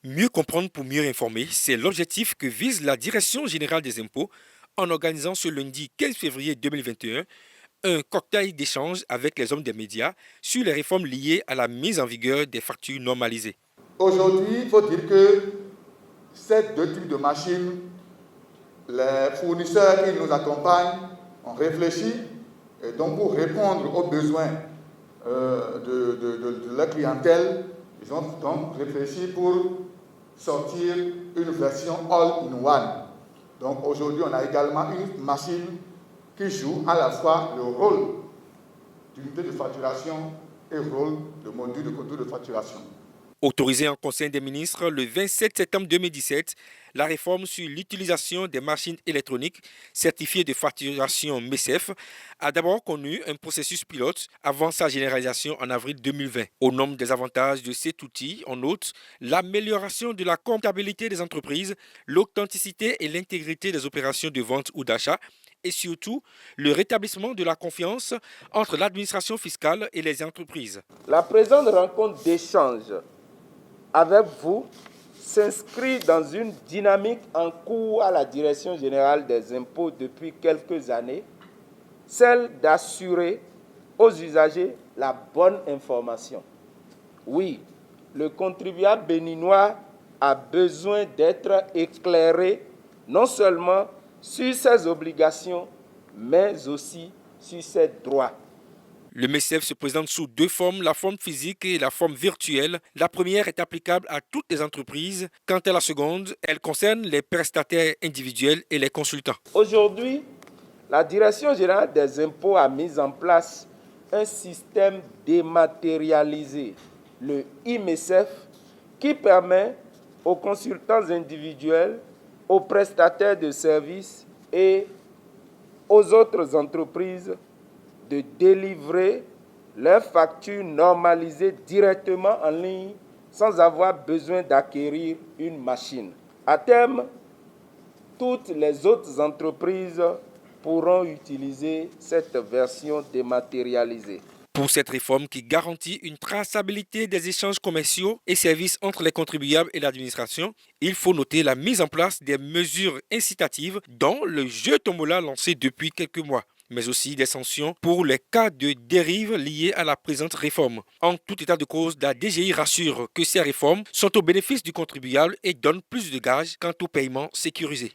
Mieux comprendre pour mieux informer, c'est l'objectif que vise la Direction générale des impôts en organisant ce lundi 15 février 2021 un cocktail d'échange avec les hommes des médias sur les réformes liées à la mise en vigueur des factures normalisées. Aujourd'hui, il faut dire que ces deux types de machines, les fournisseurs qui nous accompagnent ont réfléchi et donc pour répondre aux besoins de la clientèle, ils ont donc réfléchi pour sortir une version all-in-one. Donc aujourd'hui, on a également une machine qui joue à la fois le rôle d'unité de facturation et le rôle de module de contrôle de facturation. Autorisée en Conseil des ministres le 27 septembre 2017, la réforme sur l'utilisation des machines électroniques certifiées de facturation MECEF a d'abord connu un processus pilote avant sa généralisation en avril 2020. Au nombre des avantages de cet outil, on note l'amélioration de la comptabilité des entreprises, l'authenticité et l'intégrité des opérations de vente ou d'achat, et surtout le rétablissement de la confiance entre l'administration fiscale et les entreprises. La présente rencontre d'échange avec vous s'inscrit dans une dynamique en cours à la Direction générale des impôts depuis quelques années, celle d'assurer aux usagers la bonne information. Oui, le contribuable béninois a besoin d'être éclairé non seulement sur ses obligations, mais aussi sur ses droits. Le MECEF se présente sous deux formes, la forme physique et la forme virtuelle. La première est applicable à toutes les entreprises. Quant à la seconde, elle concerne les prestataires individuels et les consultants. Aujourd'hui, la Direction générale des impôts a mis en place un système dématérialisé, le e-MECEF, qui permet aux consultants individuels, aux prestataires de services et aux autres entreprises de délivrer leurs factures normalisées directement en ligne sans avoir besoin d'acquérir une machine. À terme, toutes les autres entreprises pourront utiliser cette version dématérialisée. Pour cette réforme qui garantit une traçabilité des échanges commerciaux et services entre les contribuables et l'administration, il faut noter la mise en place des mesures incitatives dont le jeu Tombola lancé depuis quelques mois, mais aussi des sanctions pour les cas de dérive liés à la présente réforme. En tout état de cause, la DGI rassure que ces réformes sont au bénéfice du contribuable et donne plus de gages quant au paiement sécurisé.